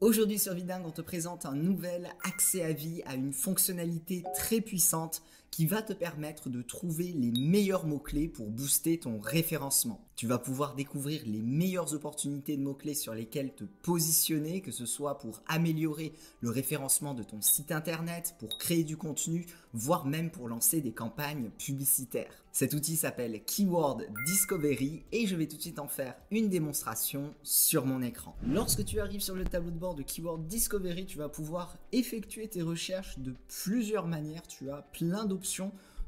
Aujourd'hui sur Vidingue, on te présente un nouvel accès à vie à une fonctionnalité très puissante qui va te permettre de trouver les meilleurs mots-clés pour booster ton référencement. Tu vas pouvoir découvrir les meilleures opportunités de mots-clés sur lesquelles te positionner, que ce soit pour améliorer le référencement de ton site internet, pour créer du contenu, voire même pour lancer des campagnes publicitaires. Cet outil s'appelle Keyword Discovery et je vais tout de suite en faire une démonstration sur mon écran. Lorsque tu arrives sur le tableau de bord de Keyword Discovery, tu vas pouvoir effectuer tes recherches de plusieurs manières. Tu as plein d'options.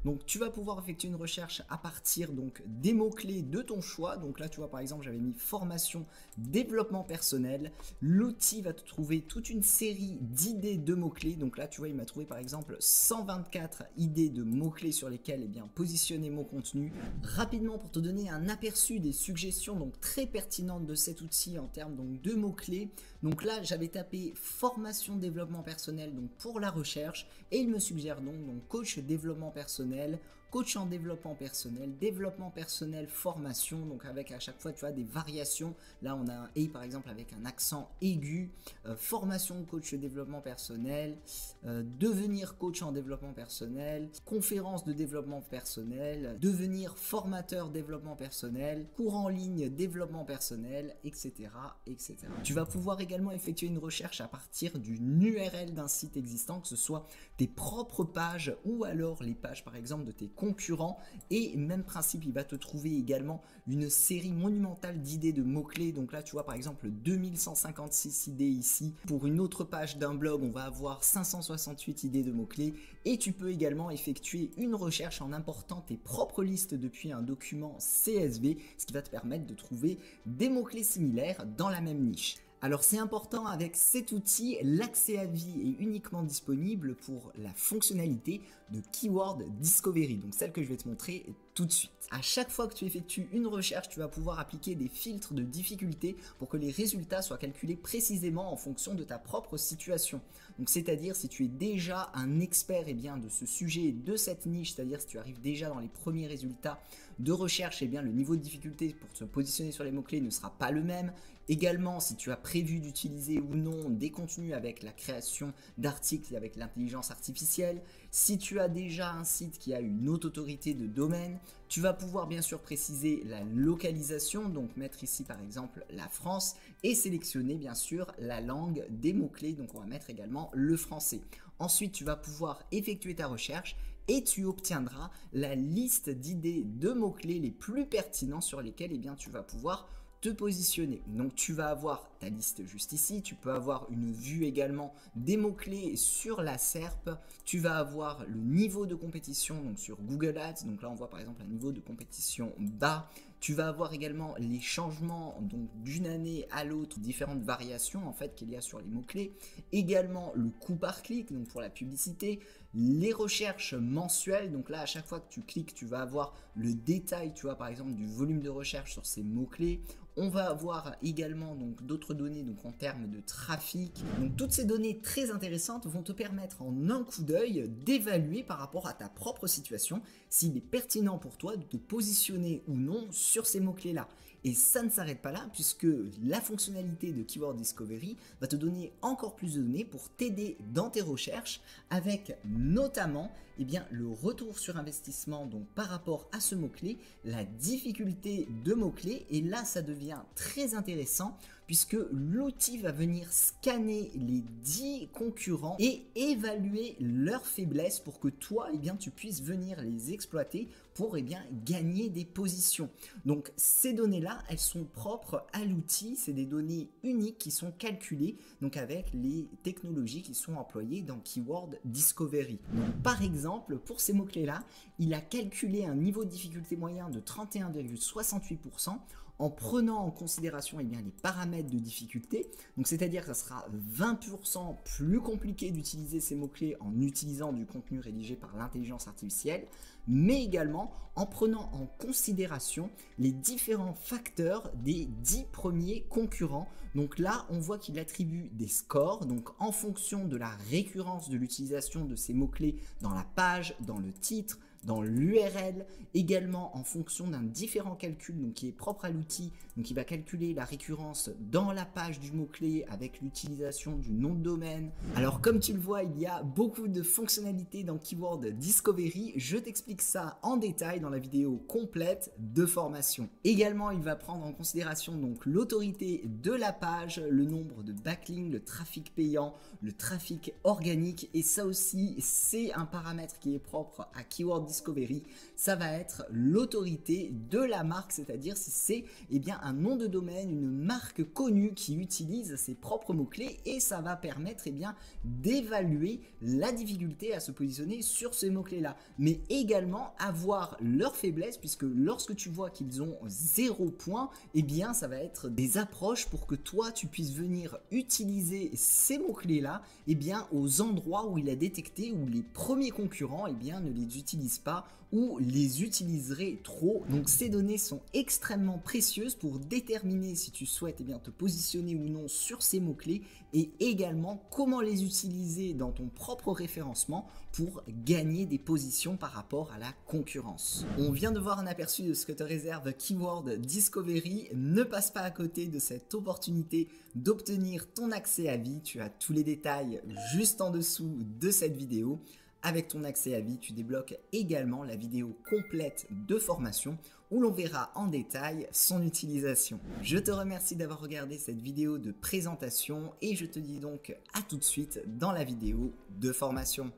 Donc tu vas pouvoir effectuer une recherche à partir des mots-clés de ton choix. Donc là tu vois par exemple j'avais mis formation, développement personnel. L'outil va te trouver toute une série d'idées de mots-clés. Donc là tu vois il m'a trouvé par exemple 124 idées de mots-clés sur lesquelles positionner mon contenu. Rapidement pour te donner un aperçu des suggestions très pertinentes de cet outil en termes de mots-clés. Donc là j'avais tapé formation, développement personnel pour la recherche et il me suggère donc coach développement personnel, coach en développement personnel, formation, donc avec à chaque fois tu as des variations. Là on a un et par exemple avec un accent aigu, formation coach développement personnel, devenir coach en développement personnel, conférence de développement personnel, devenir formateur développement personnel, cours en ligne développement personnel, etc. etc. Tu vas pouvoir également effectuer une recherche à partir d'une URL d'un site existant, que ce soit tes propres pages ou alors les pages par exemple de tes concurrents, et même principe il va te trouver également une série monumentale d'idées de mots-clés. Donc là tu vois par exemple 2156 idées ici. Pour une autre page d'un blog on va avoir 568 idées de mots-clés et tu peux également effectuer une recherche en important tes propres listes depuis un document CSV, ce qui va te permettre de trouver des mots-clés similaires dans la même niche. Alors c'est important, avec cet outil, l'accès à vie est uniquement disponible pour la fonctionnalité de Keyword Discovery, donc celle que je vais te montrer tout de suite. À chaque fois que tu effectues une recherche, tu vas pouvoir appliquer des filtres de difficulté pour que les résultats soient calculés précisément en fonction de ta propre situation. Donc c'est-à-dire si tu es déjà un expert de ce sujet, de cette niche, c'est-à-dire si tu arrives déjà dans les premiers résultats de recherche, le niveau de difficulté pour te positionner sur les mots-clés ne sera pas le même. Également, si tu as prévu d'utiliser ou non des contenus avec la création d'articles et avec l'intelligence artificielle, si tu as déjà un site qui a une haute autorité de domaine, tu vas pouvoir bien sûr préciser la localisation, donc mettre ici par exemple la France et sélectionner bien sûr la langue des mots-clés, donc on va mettre également le français. Ensuite, tu vas pouvoir effectuer ta recherche et tu obtiendras la liste d'idées de mots-clés les plus pertinents sur lesquels tu vas pouvoir te positionner. Donc tu vas avoir ta liste juste ici, tu peux avoir une vue également des mots-clés sur la SERP, tu vas avoir le niveau de compétition donc sur Google Ads, donc là on voit par exemple un niveau de compétition bas, tu vas avoir également les changements d'une année à l'autre, différentes variations qu'il y a sur les mots-clés, également le coût par clic donc pour la publicité, les recherches mensuelles, donc là à chaque fois que tu cliques tu vas avoir le détail, tu vois par exemple du volume de recherche sur ces mots-clés. On va avoir également d'autres données en termes de trafic. Donc toutes ces données très intéressantes vont te permettre en un coup d'œil d'évaluer par rapport à ta propre situation s'il est pertinent pour toi de te positionner ou non sur ces mots-clés là. Et ça ne s'arrête pas là puisque la fonctionnalité de Keyword Discovery va te donner encore plus de données pour t'aider dans tes recherches avec notamment le retour sur investissement par rapport à ce mot-clé, la difficulté de mots-clés, et là ça devient très intéressant puisque l'outil va venir scanner les 10 concurrents et évaluer leurs faiblesses pour que toi tu puisses venir les exploiter pour gagner des positions. Donc ces données là elles sont propres à l'outil, c'est des données uniques qui sont calculées avec les technologies qui sont employées dans Keyword Discovery. Donc par exemple pour ces mots clés là il a calculé un niveau de difficulté moyen de 31,68% en prenant en considération les paramètres de difficulté. Donc c'est-à-dire que ça sera 20% plus compliqué d'utiliser ces mots-clés en utilisant du contenu rédigé par l'intelligence artificielle, mais également en prenant en considération les différents facteurs des 10 premiers concurrents. Donc là, on voit qu'il attribue des scores, donc en fonction de la récurrence de l'utilisation de ces mots-clés dans la page, dans le titre, dans l'URL, également en fonction d'un différent calcul donc qui est propre à l'outil. Donc il va calculer la récurrence dans la page du mot-clé avec l'utilisation du nom de domaine. Alors comme tu le vois, il y a beaucoup de fonctionnalités dans Keyword Discovery. Je t'explique ça en détail dans la vidéo complète de formation. Également, il va prendre en considération donc l'autorité de la page, le nombre de backlinks, le trafic payant, le trafic organique, et ça aussi c'est un paramètre qui est propre à Keyword Discovery. Ça va être l'autorité de la marque, c'est-à-dire si c'est bien un nom de domaine, une marque connue qui utilise ses propres mots-clés, et ça va permettre d'évaluer la difficulté à se positionner sur ces mots-clés-là, mais également avoir leur faiblesse, puisque lorsque tu vois qu'ils ont 0 point, ça va être des approches pour que toi tu puisses venir utiliser ces mots-clés-là aux endroits où il a détecté où les premiers concurrents ne les utilisent pas ou les utiliseraient trop. Donc ces données sont extrêmement précieuses pour déterminer si tu souhaites te positionner ou non sur ces mots-clés, et également comment les utiliser dans ton propre référencement pour gagner des positions par rapport à la concurrence. On vient de voir un aperçu de ce que te réserve Keyword Discovery. Ne passe pas à côté de cette opportunité d'obtenir ton accès à vie. Tu as tous les détails juste en dessous de cette vidéo. Avec ton accès à vie, tu débloques également la vidéo complète de formation où l'on verra en détail son utilisation. Je te remercie d'avoir regardé cette vidéo de présentation et je te dis donc à tout de suite dans la vidéo de formation.